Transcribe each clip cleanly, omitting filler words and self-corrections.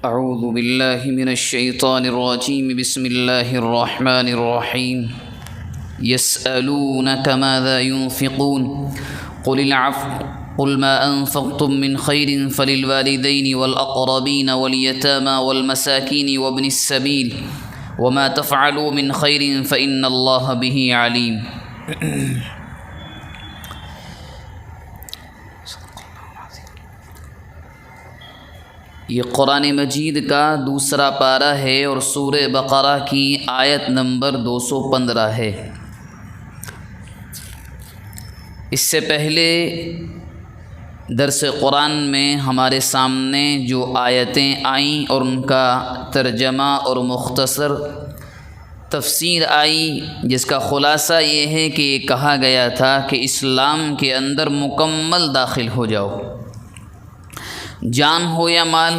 اعوذ باللہ من الشیطان الرجیم بسم اللہ الرحمن الرحیم یسألونک ماذا ينفقون قل العفو قل ما انفقتم من خیر فللوالدین والاقربین والیتامى والمساکین وابن السبیل وما تفعلوا من خیر فإن اللہ به علیم۔ یہ قرآن مجید کا دوسرا پارہ ہے اور سورہ بقرہ کی آیت نمبر 215 ہے۔ اس سے پہلے درس قرآن میں ہمارے سامنے جو آیتیں آئیں اور ان کا ترجمہ اور مختصر تفسیر آئی، جس کا خلاصہ یہ ہے کہ یہ کہا گیا تھا کہ اسلام کے اندر مکمل داخل ہو جاؤ، جان ہو یا مال،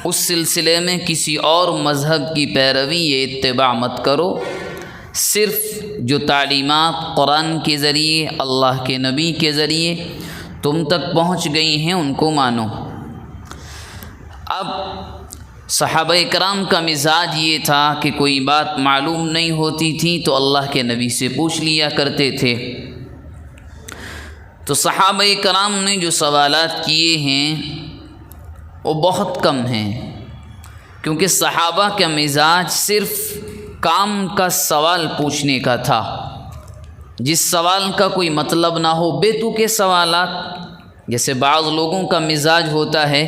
اس سلسلے میں کسی اور مذہب کی پیروی یا اتباع مت کرو، صرف جو تعلیمات قرآن کے ذریعے اللہ کے نبی کے ذریعے تم تک پہنچ گئی ہیں ان کو مانو۔ اب صحابہ کرام کا مزاج یہ تھا کہ کوئی بات معلوم نہیں ہوتی تھی تو اللہ کے نبی سے پوچھ لیا کرتے تھے۔ تو صحابہ کرام نے جو سوالات کیے ہیں وہ بہت کم ہیں، کیونکہ صحابہ کا مزاج صرف کام کا سوال پوچھنے کا تھا، جس سوال کا کوئی مطلب نہ ہو، بے تکے سوالات۔ جیسے بعض لوگوں کا مزاج ہوتا ہے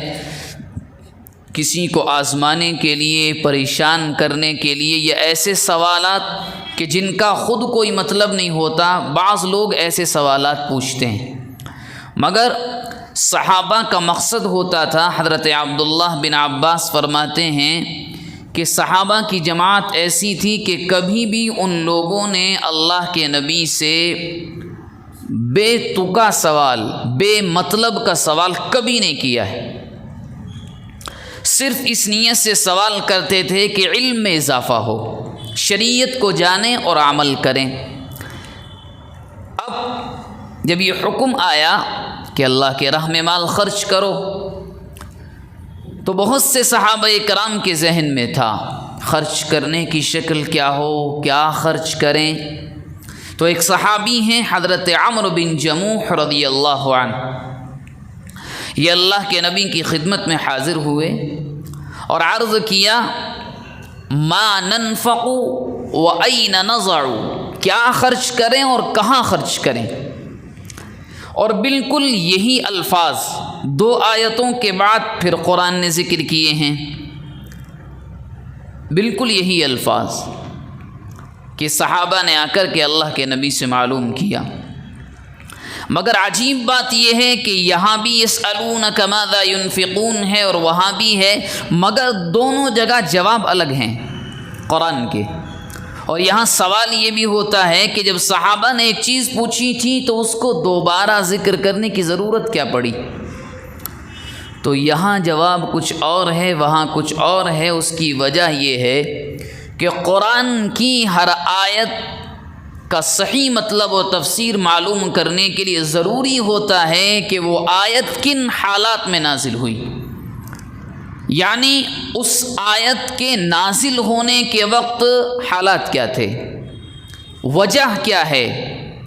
کسی کو آزمانے کے لیے، پریشان کرنے کے لیے، یا ایسے سوالات کہ جن کا خود کوئی مطلب نہیں ہوتا، بعض لوگ ایسے سوالات پوچھتے ہیں۔ مگر صحابہ کا مقصد ہوتا تھا، حضرت عبداللہ بن عباس فرماتے ہیں کہ صحابہ کی جماعت ایسی تھی کہ کبھی بھی ان لوگوں نے اللہ کے نبی سے بے تکا سوال، بے مطلب کا سوال کبھی نہیں کیا ہے۔ صرف اس نیت سے سوال کرتے تھے کہ علم میں اضافہ ہو، شریعت کو جانیں اور عمل کریں۔ اب جب یہ حکم آیا کہ اللہ کے راہ میں مال خرچ کرو، تو بہت سے صحابہ کرام کے ذہن میں تھا خرچ کرنے کی شکل کیا ہو، کیا خرچ کریں۔ تو ایک صحابی ہیں حضرت عمرو بن جموح رضی اللہ عنہ، یہ اللہ کے نبی کی خدمت میں حاضر ہوئے اور عرض کیا، ما ننفق و این نضع، کیا خرچ کریں اور کہاں خرچ کریں۔ اور بالکل یہی الفاظ 2 آیتوں کے بعد پھر قرآن نے ذکر کیے ہیں، بالکل یہی الفاظ کہ صحابہ نے آ کر کے اللہ کے نبی سے معلوم کیا۔ مگر عجیب بات یہ ہے کہ یہاں بھی یسألونک ماذا ينفقون ہے اور وہاں بھی ہے، مگر دونوں جگہ جواب الگ ہیں قرآن کے۔ اور یہاں سوال یہ بھی ہوتا ہے کہ جب صحابہ نے ایک چیز پوچھی تھی تو اس کو دوبارہ ذکر کرنے کی ضرورت کیا پڑی؟ تو یہاں جواب کچھ اور ہے، وہاں کچھ اور ہے۔ اس کی وجہ یہ ہے کہ قرآن کی ہر آیت کا صحیح مطلب و تفسیر معلوم کرنے کے لیے ضروری ہوتا ہے کہ وہ آیت کن حالات میں نازل ہوئی، یعنی اس آیت کے نازل ہونے کے وقت حالات کیا تھے، وجہ کیا ہے،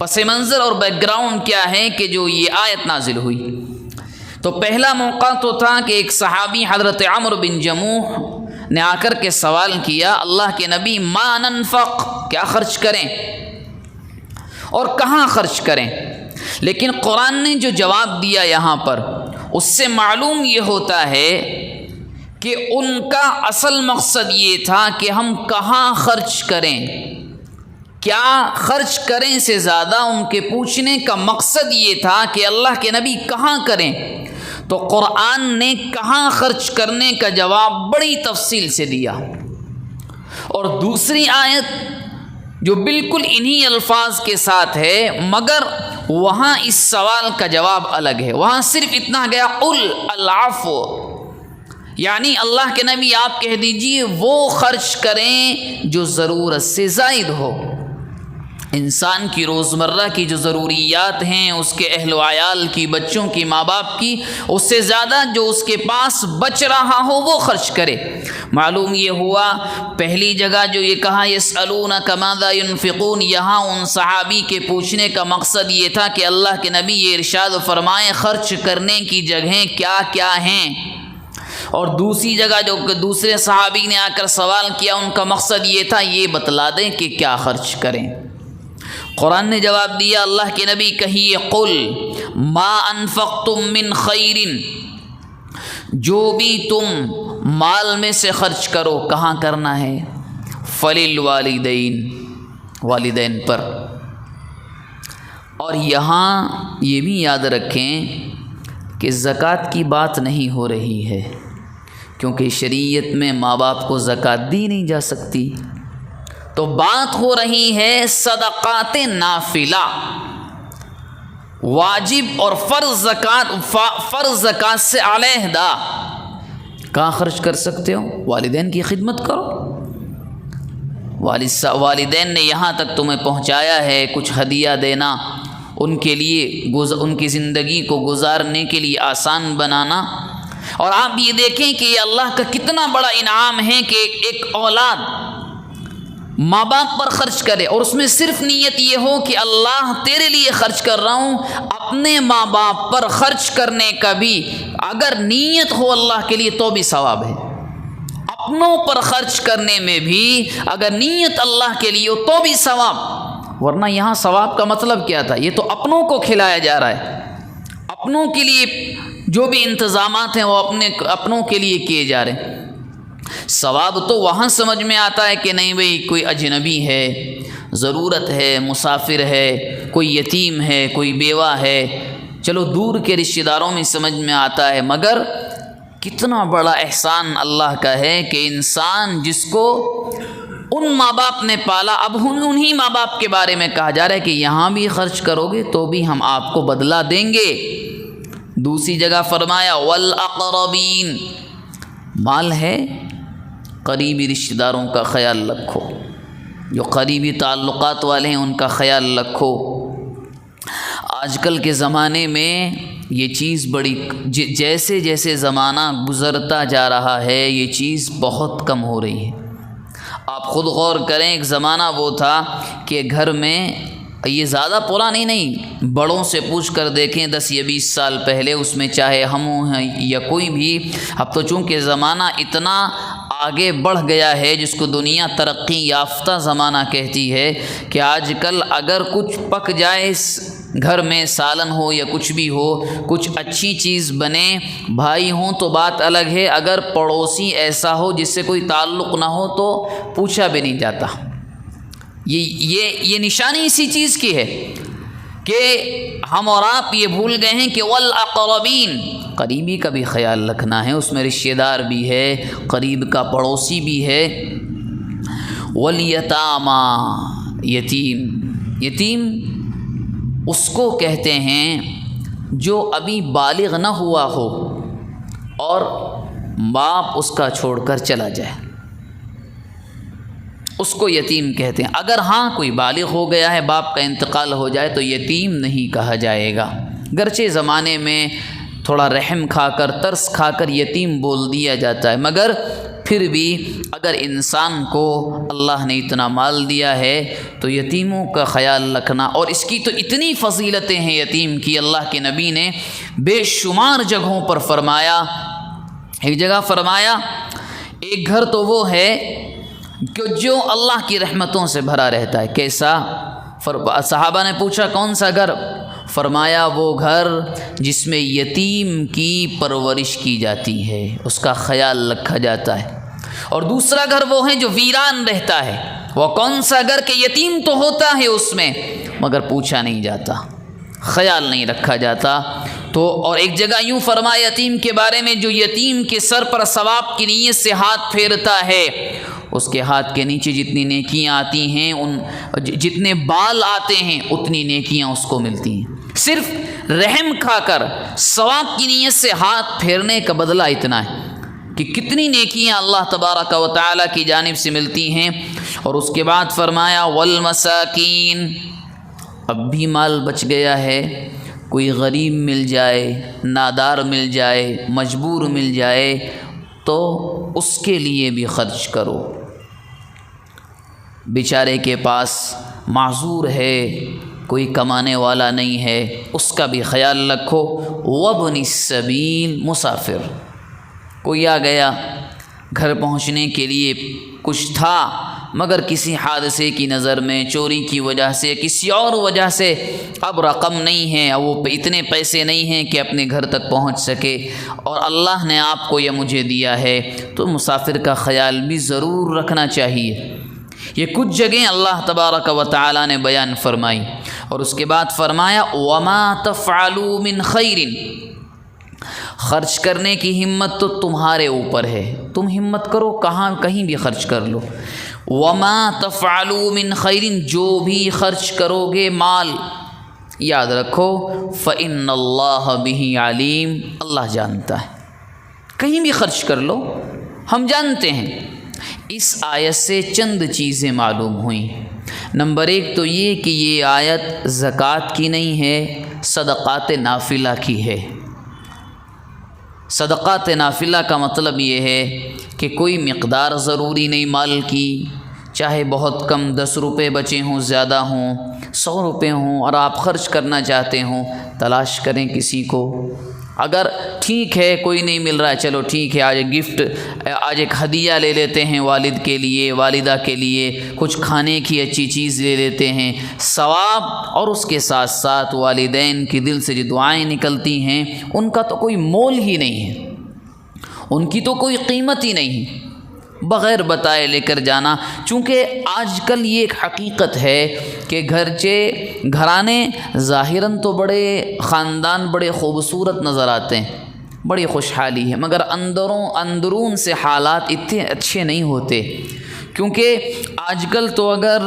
پس منظر اور بیک گراؤنڈ کیا ہے کہ جو یہ آیت نازل ہوئی۔ تو پہلا موقع تو تھا کہ ایک صحابی حضرت عمرو بن جموح نے آ کر کے سوال کیا، اللہ کے نبی ما ننفق، کیا خرچ کریں اور کہاں خرچ کریں۔ لیکن قرآن نے جو جواب دیا یہاں پر، اس سے معلوم یہ ہوتا ہے کہ ان کا اصل مقصد یہ تھا کہ ہم کہاں خرچ کریں، کیا خرچ کریں سے زیادہ ان کے پوچھنے کا مقصد یہ تھا کہ اللہ کے نبی کہاں کریں۔ تو قرآن نے کہاں خرچ کرنے کا جواب بڑی تفصیل سے دیا، اور دوسری آیت جو بالکل انہی الفاظ کے ساتھ ہے، مگر وہاں اس سوال کا جواب الگ ہے۔ وہاں صرف اتنا گیا، قل العفو، یعنی اللہ کے نبی آپ کہہ دیجئے وہ خرچ کریں جو ضرورت سے زائد ہو۔ انسان کی روزمرہ کی جو ضروریات ہیں، اس کے اہل و عیال کی، بچوں کی، ماں باپ کی، اس سے زیادہ جو اس کے پاس بچ رہا ہو وہ خرچ کرے۔ معلوم یہ ہوا پہلی جگہ جو یہ کہا یسألونک ماذا ينفقون، یہاں ان صحابی کے پوچھنے کا مقصد یہ تھا کہ اللہ کے نبی یہ ارشاد فرمائیں خرچ کرنے کی جگہیں کیا کیا ہیں، اور دوسری جگہ جو دوسرے صحابی نے آ کر سوال کیا ان کا مقصد یہ تھا یہ بتلا دیں کہ کیا خرچ کریں۔ قرآن نے جواب دیا، اللہ کے نبی کہیے قل ما انفقتم من خیر، جو بھی تم مال میں سے خرچ کرو کہاں کرنا ہے؟ فللوالدین، والدین پر۔ اور یہاں یہ بھی یاد رکھیں کہ زکوٰۃ کی بات نہیں ہو رہی ہے، کیونکہ شریعت میں ماں باپ کو زکوٰۃ دی نہیں جا سکتی، تو بات ہو رہی ہے صدقات نافلہ، واجب اور فرض زکوٰۃ سے علیحدہ۔ کہاں خرچ کر سکتے ہو؟ والدین کی خدمت کرو۔ والدین نے یہاں تک تمہیں پہنچایا ہے، کچھ ہدیہ دینا، ان کے لیے ان کی زندگی کو گزارنے کے لیے آسان بنانا۔ اور آپ یہ دیکھیں کہ یہ اللہ کا کتنا بڑا انعام ہے کہ ایک اولاد ماں باپ پر خرچ کرے، اور اس میں صرف نیت یہ ہو کہ اللہ تیرے لیے خرچ کر رہا ہوں۔ اپنے ماں باپ پر خرچ کرنے کا بھی اگر نیت ہو اللہ کے لیے تو بھی ثواب ہے، اپنوں پر خرچ کرنے میں بھی اگر نیت اللہ کے لیے ہو تو بھی ثواب۔ ورنہ یہاں ثواب کا مطلب کیا تھا؟ یہ تو اپنوں کو کھلایا جا رہا ہے، اپنوں کے لیے جو بھی انتظامات ہیں وہ اپنوں کے لیے کیے جا رہے ہیں۔ ثواب تو وہاں سمجھ میں آتا ہے کہ نہیں بھئی کوئی اجنبی ہے، ضرورت ہے، مسافر ہے، کوئی یتیم ہے، کوئی بیوہ ہے، چلو دور کے رشتہ داروں میں سمجھ میں آتا ہے، مگر کتنا بڑا احسان اللہ کا ہے کہ انسان جس کو ان ماں باپ نے پالا، اب انہی ماں باپ کے بارے میں کہا جا رہا ہے کہ یہاں بھی خرچ کرو گے تو بھی ہم آپ کو بدلہ دیں گے۔ دوسری جگہ فرمایا والاقربین، مال ہے، قریبی رشتہ داروں کا خیال رکھو، جو قریبی تعلقات والے ہیں ان کا خیال رکھو۔ آج کل کے زمانے میں یہ چیز بڑی جیسے جیسے زمانہ گزرتا جا رہا ہے یہ چیز بہت کم ہو رہی ہے۔ آپ خود غور کریں، ایک زمانہ وہ تھا کہ گھر میں، یہ زیادہ پرانی نہیں، بڑوں سے پوچھ کر دیکھیں 10 یا 20 سال پہلے، اس میں چاہے ہم ہیں یا کوئی بھی، اب تو چونکہ زمانہ اتنا آگے بڑھ گیا ہے جس کو دنیا ترقی یافتہ زمانہ کہتی ہے کہ آج کل اگر کچھ پک جائے گھر میں، سالن ہو یا کچھ بھی ہو، کچھ اچھی چیز بنے، بھائی ہوں تو بات الگ ہے، اگر پڑوسی ایسا ہو جس سے کوئی تعلق نہ ہو تو پوچھا بھی نہیں جاتا۔ یہ نشانی اسی چیز کی ہے کہ ہم اور آپ یہ بھول گئے ہیں کہ والاقربین، قریبی کا بھی خیال رکھنا ہے، اس میں رشتہ دار بھی ہے، قریب کا پڑوسی بھی ہے۔ والیتاما، یتیم اس کو کہتے ہیں جو ابھی بالغ نہ ہوا ہو اور باپ اس کا چھوڑ کر چلا جائے، اس کو یتیم کہتے ہیں۔ اگر ہاں کوئی بالغ ہو گیا ہے، باپ کا انتقال ہو جائے تو یتیم نہیں کہا جائے گا، گرچہ زمانے میں تھوڑا رحم کھا کر، ترس کھا کر یتیم بول دیا جاتا ہے، مگر پھر بھی اگر انسان کو اللہ نے اتنا مال دیا ہے تو یتیموں کا خیال رکھنا، اور اس کی تو اتنی فضیلتیں ہیں یتیم کی، اللہ کے نبی نے بے شمار جگہوں پر فرمایا۔ ایک جگہ فرمایا ایک گھر تو وہ ہے کہ جو اللہ کی رحمتوں سے بھرا رہتا ہے۔ کیسا؟ صحابہ نے پوچھا کون سا گھر؟ فرمایا وہ گھر جس میں یتیم کی پرورش کی جاتی ہے، اس کا خیال رکھا جاتا ہے۔ اور دوسرا گھر وہ ہے جو ویران رہتا ہے۔ وہ کون سا گھر کہ یتیم تو ہوتا ہے اس میں مگر پوچھا نہیں جاتا، خیال نہیں رکھا جاتا۔ تو اور ایک جگہ یوں فرمایا یتیم کے بارے میں، جو یتیم کے سر پر ثواب کی نیت سے ہاتھ پھیرتا ہے، اس کے ہاتھ کے نیچے جتنی نیکیاں آتی ہیں، جتنے بال آتے ہیں اتنی نیکیاں اس کو ملتی ہیں۔ صرف رحم کھا کر ثواب کی نیت سے ہاتھ پھیرنے کا بدلہ اتنا ہے کہ کتنی نیکیاں اللہ تبارک و تعالیٰ کی جانب سے ملتی ہیں۔ اور اس کے بعد فرمایا والمساکین، اب بھی مال بچ گیا ہے، کوئی غریب مل جائے، نادار مل جائے، مجبور مل جائے تو اس کے لیے بھی خرچ کرو، بیچارے کے پاس معذور ہے، کوئی کمانے والا نہیں ہے، اس کا بھی خیال رکھو۔ وابن السبیل، مسافر، کوئی آ گیا، گھر پہنچنے کے لیے کچھ تھا مگر کسی حادثے کی نظر میں، چوری کی وجہ سے، کسی اور وجہ سے اب رقم نہیں ہے، اب وہ اتنے پیسے نہیں ہیں کہ اپنے گھر تک پہنچ سکے، اور اللہ نے آپ کو یہ مجھے دیا ہے، تو مسافر کا خیال بھی ضرور رکھنا چاہیے۔ یہ کچھ جگہیں اللہ تبارک و تعالی نے بیان فرمائی، اور اس کے بعد فرمایا وما تفعلوا من خیر، خرچ کرنے کی ہمت تو تمہارے اوپر ہے، تم ہمت کرو، کہیں بھی خرچ کر لو۔ وما تفعلوا من خیر، جو بھی خرچ کرو گے مال، یاد رکھو فإن اللہ بہ علیم، اللہ جانتا ہے، کہیں بھی خرچ کر لو، ہم جانتے ہیں۔ اس آیت سے چند چیزیں معلوم ہوئیں۔ نمبر ایک تو یہ کہ یہ آیت زکوٰۃ کی نہیں ہے، صدقات نافلہ کی ہے۔ صدقات نافلہ کا مطلب یہ ہے کہ کوئی مقدار ضروری نہیں مال کی، چاہے بہت کم 10 روپے بچے ہوں، زیادہ ہوں، 100 روپے ہوں، اور آپ خرچ کرنا چاہتے ہوں، تلاش کریں کسی کو۔ اگر ٹھیک ہے کوئی نہیں مل رہا ہے، چلو ٹھیک ہے، آج ایک ہدیہ لے لیتے ہیں، والد کے لیے، والدہ کے لیے کچھ کھانے کی اچھی چیز لے لیتے ہیں، ثواب، اور اس کے ساتھ ساتھ والدین کے دل سے جو دعائیں نکلتی ہیں ان کا تو کوئی مول ہی نہیں ہے، ان کی تو کوئی قیمت ہی نہیں ہے، بغیر بتائے لے کر جانا۔ چونکہ آج کل یہ ایک حقیقت ہے کہ گھرانے ظاہراً تو بڑے خاندان بڑے خوبصورت نظر آتے ہیں، بڑی خوشحالی ہے، مگر اندرون سے حالات اتنے اچھے نہیں ہوتے، کیونکہ آج کل تو اگر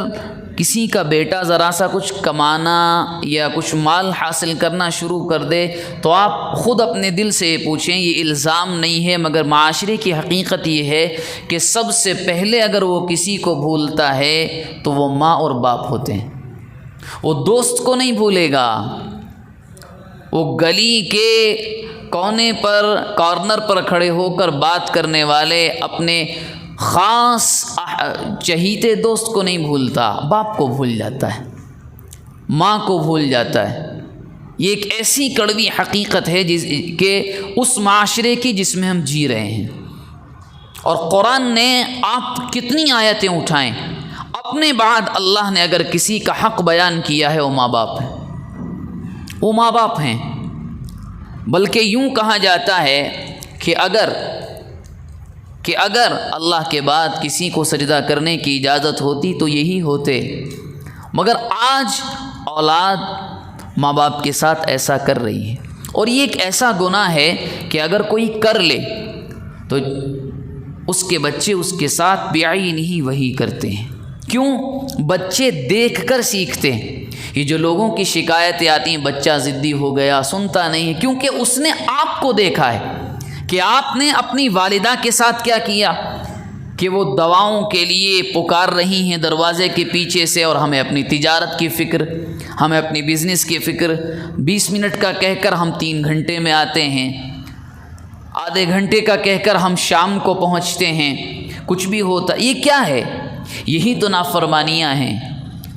کسی کا بیٹا ذرا سا کچھ کمانا یا کچھ مال حاصل کرنا شروع کر دے تو آپ خود اپنے دل سے یہ پوچھیں، یہ الزام نہیں ہے مگر معاشرے کی حقیقت یہ ہے کہ سب سے پہلے اگر وہ کسی کو بھولتا ہے تو وہ ماں اور باپ ہوتے ہیں۔ وہ دوست کو نہیں بھولے گا، وہ گلی کے کارنر پر کھڑے ہو کر بات کرنے والے اپنے خاص چہیتے دوست کو نہیں بھولتا، باپ کو بھول جاتا ہے، ماں کو بھول جاتا ہے۔ یہ ایک ایسی کڑوی حقیقت ہے کہ اس معاشرے کی جس میں ہم جی رہے ہیں۔ اور قرآن نے آپ کتنی آیتیں اٹھائیں، اپنے بعد اللہ نے اگر کسی کا حق بیان کیا ہے وہ ماں باپ ہیں، وہ ماں باپ ہیں۔ بلکہ یوں کہا جاتا ہے کہ اگر اللہ کے بعد کسی کو سجدہ کرنے کی اجازت ہوتی تو یہی ہوتے، مگر آج اولاد ماں باپ کے ساتھ ایسا کر رہی ہے، اور یہ ایک ایسا گناہ ہے کہ اگر کوئی کر لے تو اس کے بچے اس کے ساتھ بعین ہی وہی کرتے ہیں۔ کیوں؟ بچے دیکھ کر سیکھتے ہیں۔ یہ جو لوگوں کی شکایتیں آتی ہیں بچہ ضدی ہو گیا، سنتا نہیں ہے، کیونکہ اس نے آپ کو دیکھا ہے کہ آپ نے اپنی والدہ کے ساتھ کیا کیا، کہ وہ دواؤں کے لیے پکار رہی ہیں دروازے کے پیچھے سے، اور ہمیں اپنی تجارت کی فکر، ہمیں اپنی بزنس کی فکر، 20 منٹ کا کہہ کر ہم 3 گھنٹے میں آتے ہیں، آدھے گھنٹے کا کہہ کر ہم شام کو پہنچتے ہیں، کچھ بھی ہوتا۔ یہ کیا ہے؟ یہی تو نافرمانیاں ہیں،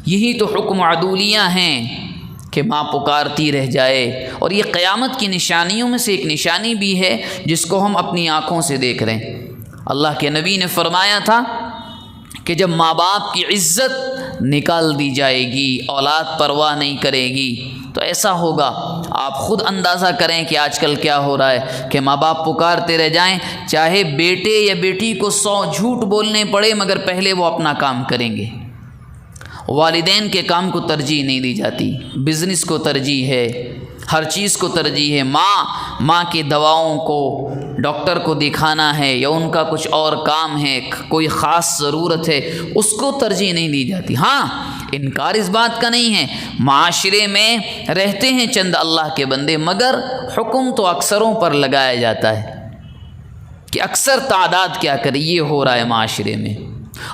یہی تو حکم عدولیاں ہیں کہ ماں پکارتی رہ جائے۔ اور یہ قیامت کی نشانیوں میں سے ایک نشانی بھی ہے جس کو ہم اپنی آنکھوں سے دیکھ رہے ہیں۔ اللہ کے نبی نے فرمایا تھا کہ جب ماں باپ کی عزت نکال دی جائے گی، اولاد پرواہ نہیں کرے گی، تو ایسا ہوگا۔ آپ خود اندازہ کریں کہ آج کل کیا ہو رہا ہے کہ ماں باپ پکارتے رہ جائیں، چاہے بیٹے یا بیٹی کو 100 جھوٹ بولنے پڑے مگر پہلے وہ اپنا کام کریں گے۔ والدین کے کام کو ترجیح نہیں دی جاتی، بزنس کو ترجیح ہے، ہر چیز کو ترجیح ہے۔ ماں کی دواؤں کو ڈاکٹر کو دکھانا ہے یا ان کا کچھ اور کام ہے، کوئی خاص ضرورت ہے، اس کو ترجیح نہیں دی جاتی۔ ہاں، انکار اس بات کا نہیں ہے، معاشرے میں رہتے ہیں چند اللہ کے بندے، مگر حکم تو اکثروں پر لگایا جاتا ہے کہ اکثر تعداد کیا کرے۔ یہ ہو رہا ہے معاشرے میں،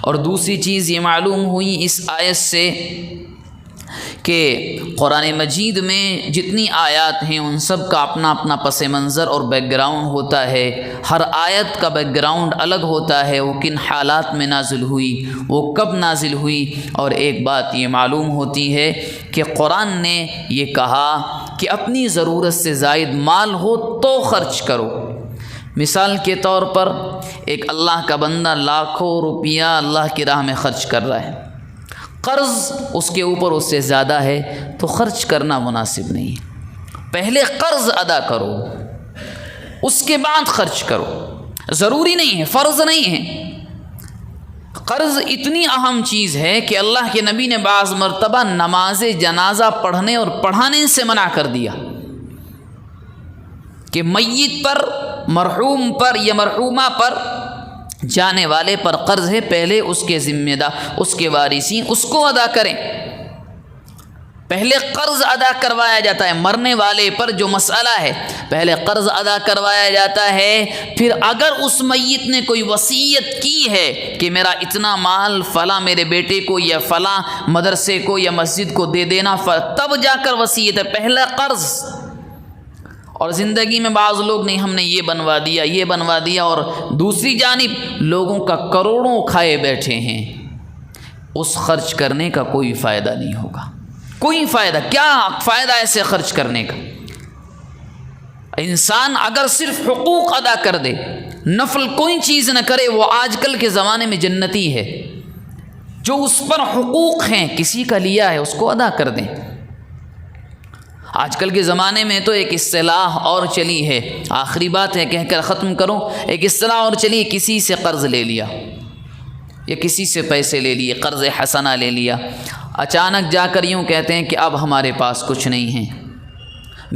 اور دوسری چیز یہ معلوم ہوئی اس آیت سے کہ قرآن مجید میں جتنی آیات ہیں ان سب کا اپنا اپنا پس منظر اور بیک گراؤنڈ ہوتا ہے. ہر آیت کا بیک گراؤنڈ الگ ہوتا ہے، وہ کن حالات میں نازل ہوئی، وہ کب نازل ہوئی. اور ایک بات یہ معلوم ہوتی ہے کہ قرآن نے یہ کہا کہ اپنی ضرورت سے زائد مال ہو تو خرچ کرو. مثال کے طور پر ایک اللہ کا بندہ لاکھوں روپیہ اللہ کی راہ میں خرچ کر رہا ہے، قرض اس کے اوپر اس سے زیادہ ہے تو خرچ کرنا مناسب نہیں. پہلے قرض ادا کرو، اس کے بعد خرچ کرو. ضروری نہیں ہے، فرض نہیں ہے. قرض اتنی اہم چیز ہے کہ اللہ کے نبی نے بعض مرتبہ نماز جنازہ پڑھنے اور پڑھانے سے منع کر دیا کہ میت پر، مرحوم پر یا مرحومہ پر، جانے والے پر قرض ہے، پہلے اس کے ذمہ دار، اس کے وارثین اس کو ادا کریں. پہلے قرض ادا کروایا جاتا ہے. مرنے والے پر جو مسئلہ ہے پہلے قرض ادا کروایا جاتا ہے. پھر اگر اس میت نے کوئی وصیت کی ہے کہ میرا اتنا مال فلاں میرے بیٹے کو یا فلاں مدرسے کو یا مسجد کو دے دینا، تب جا کر وصیت ہے. پہلا قرض. اور زندگی میں بعض لوگ نہیں، ہم نے یہ بنوا دیا، یہ بنوا دیا، اور دوسری جانب لوگوں کا کروڑوں کھائے بیٹھے ہیں. اس خرچ کرنے کا کوئی فائدہ نہیں ہوگا. کوئی فائدہ، کیا فائدہ ایسے خرچ کرنے کا؟ انسان اگر صرف حقوق ادا کر دے، نفل کوئی چیز نہ کرے، وہ آج کل کے زمانے میں جنتی ہے. جو اس پر حقوق ہیں، کسی کا لیا ہے، اس کو ادا کر دیں. آج کل کے زمانے میں تو ایک اصطلاح اور چلی ہے، آخری بات ہے کہہ کر ختم کروں. ایک اصطلاح اور چلی، کسی سے قرض لے لیا یا کسی سے پیسے لے لیے، قرض حسنہ لے لیا. اچانک جا کر یوں کہتے ہیں کہ اب ہمارے پاس کچھ نہیں ہے.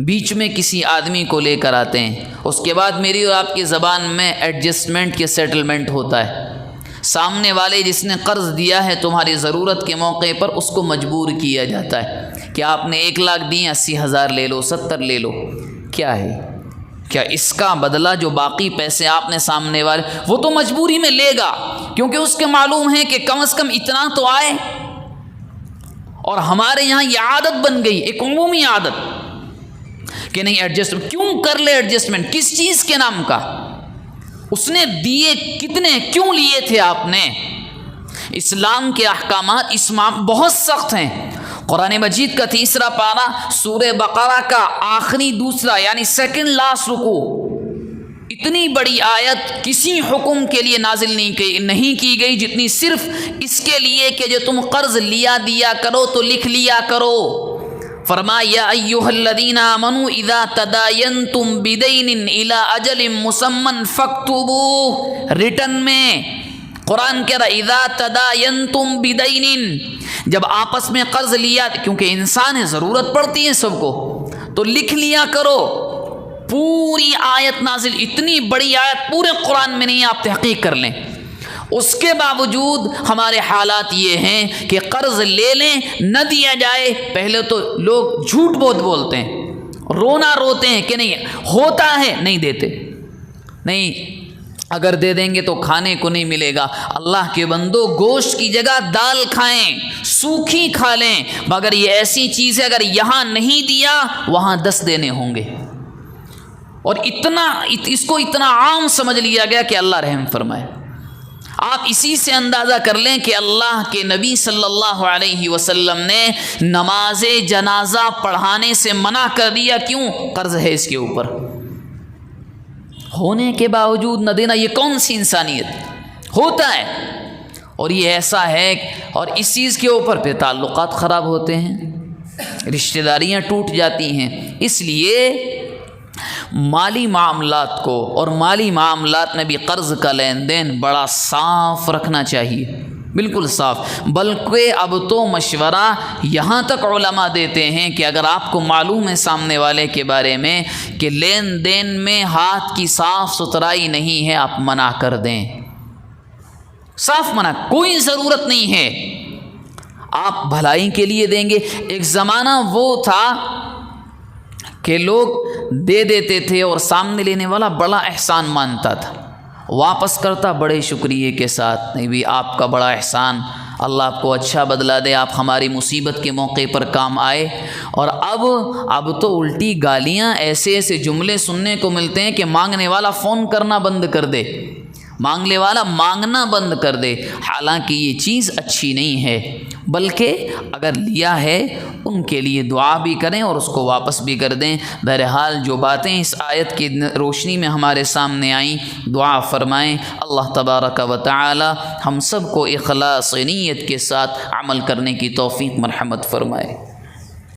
بیچ میں کسی آدمی کو لے کر آتے ہیں. اس کے بعد میری اور آپ کی زبان میں ایڈجسٹمنٹ کے سیٹلمنٹ ہوتا ہے. سامنے والے جس نے قرض دیا ہے تمہاری ضرورت کے موقع پر، اس کو مجبور کیا جاتا ہے کہ آپ نے 1 لاکھ دیے، 80,000 لے لو، 70 لے لو. کیا ہے؟ کیا اس کا بدلہ جو باقی پیسے آپ نے سامنے والے، وہ تو مجبوری میں لے گا کیونکہ اس کے معلوم ہے کہ کم از کم اتنا تو آئے. اور ہمارے یہاں یہ عادت بن گئی، ایک عمومی عادت کہ نہیں ایڈجسٹمنٹ. کیوں کر لے ایڈجسٹمنٹ؟ کس چیز کے نام کا؟ اس نے دیے کتنے، کیوں لیے تھے آپ نے؟ اسلام کے احکامات اس بہت سخت ہیں. قرآن مجید کا 3 پارہ سورہ بقرہ کا آخری دوسرا یعنی سیکنڈ لاسٹ رکوع، اتنی بڑی آیت کسی حکم کے لیے نازل نہیں کی گئی جتنی صرف اس کے لیے کہ جو تم قرض دیا کرو تو لکھ لیا کرو. فرمایا یا ایھا الذین آمنوا اذا تداینتم بدین الی اجل مسمى فاکتبوہ. ریٹن میں قرآن کہہ رہا اذا تداینتم بدین، جب آپس میں قرض لیا، کیونکہ انسان ہے، ضرورت پڑتی ہے سب کو، تو لکھ لیا کرو. پوری آیت نازل، اتنی بڑی آیت پورے قرآن میں نہیں، آپ تحقیق کر لیں. اس کے باوجود ہمارے حالات یہ ہیں کہ قرض لے لیں، نہ دیا جائے. پہلے تو لوگ جھوٹ بہت بولتے ہیں، رونا روتے ہیں کہ نہیں ہوتا ہے، نہیں دیتے. نہیں، اگر دے دیں گے تو کھانے کو نہیں ملے گا. اللہ کے بندو، گوشت کی جگہ دال کھائیں، سوکھی کھا لیں. مگر یہ ایسی چیز ہے اگر یہاں نہیں دیا وہاں 10 دینے ہوں گے. اور اس کو اتنا عام سمجھ لیا گیا کہ اللہ رحم فرمائے. آپ اسی سے اندازہ کر لیں کہ اللہ کے نبی صلی اللہ علیہ وسلم نے نماز جنازہ پڑھانے سے منع کر دیا. کیوں؟ قرض ہے اس کے اوپر، ہونے کے باوجود نہ دینا. یہ کون سی انسانیت؟ ہوتا ہے. اور یہ ایسا ہے، اور اس چیز کے اوپر پہ تعلقات خراب ہوتے ہیں، رشتہ داریاں ٹوٹ جاتی ہیں. اس لیے مالی معاملات کو اور مالی معاملات میں بھی قرض کا لین دین بڑا صاف رکھنا چاہیے، بالکل صاف. بلکہ اب تو مشورہ یہاں تک علماء دیتے ہیں کہ اگر آپ کو معلوم ہے سامنے والے کے بارے میں کہ لین دین میں ہاتھ کی صاف ستھرائی نہیں ہے، آپ منع کر دیں. صاف منع، کوئی ضرورت نہیں ہے، آپ بھلائی کے لیے دیں گے. ایک زمانہ وہ تھا کہ لوگ دے دیتے تھے اور سامنے لینے والا بڑا احسان مانتا تھا. واپس کرتا بڑے شکریہ کے ساتھ، نہیں بھی آپ کا بڑا احسان، اللہ آپ کو اچھا بدلہ دے، آپ ہماری مصیبت کے موقع پر کام آئے۔ اور اب تو الٹی گالیاں، ایسے ایسے جملے سننے کو ملتے ہیں کہ مانگنے والا فون کرنا بند کر دے، مانگنے والا مانگنا بند کر دے، حالانکہ یہ چیز اچھی نہیں ہے، بلکہ اگر لیا ہے ان کے لیے دعا بھی کریں اور اس کو واپس بھی کر دیں۔ بہرحال جو باتیں اس آیت کی روشنی میں ہمارے سامنے آئیں، دعا فرمائیں اللہ تبارک و تعالی ہم سب کو اخلاص نیت کے ساتھ عمل کرنے کی توفیق مرحمت فرمائے۔